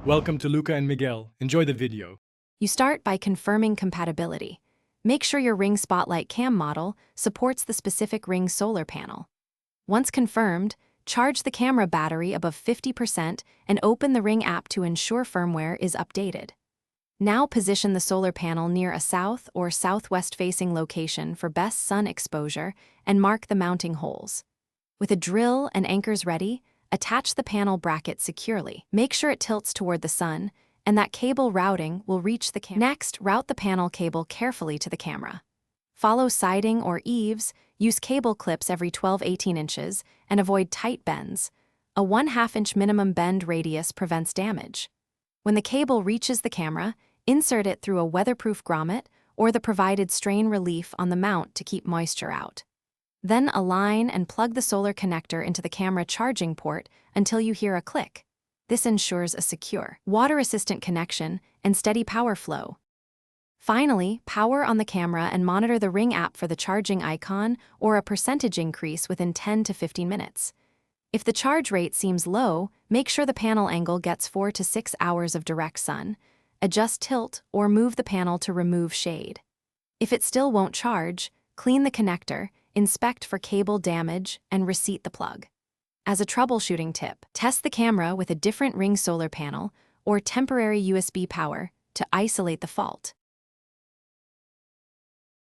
Welcome to Luca and Miguel. Enjoy the video. You start by confirming compatibility. Make sure your Ring Spotlight cam model supports the specific Ring solar panel. Once confirmed, charge the camera battery above 50% and open the Ring app to ensure firmware is updated. Now position the solar panel near a south or southwest-facing location for best sun exposure and mark the mounting holes. With a drill and anchors ready, attach the panel bracket securely. Make sure it tilts toward the sun, and that cable routing will reach the camera. Next, route the panel cable carefully to the camera. Follow siding or eaves, use cable clips every 12-18 inches, and avoid tight bends. A 1/2 inch minimum bend radius prevents damage. When the cable reaches the camera, insert it through a weatherproof grommet or the provided strain relief on the mount to keep moisture out. Then align and plug the solar connector into the camera charging port until you hear a click. This ensures a secure, water-resistant connection and steady power flow. Finally, power on the camera and monitor the Ring app for the charging icon or a percentage increase within 10 to 15 minutes. If the charge rate seems low, make sure the panel angle gets 4 to 6 hours of direct sun. Adjust tilt or move the panel to remove shade. If it still won't charge, clean the connector, inspect for cable damage, and reseat the plug. As a troubleshooting tip, test the camera with a different Ring solar panel or temporary USB power to isolate the fault.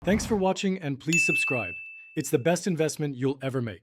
Thanks for watching and please subscribe. It's the best investment you'll ever make.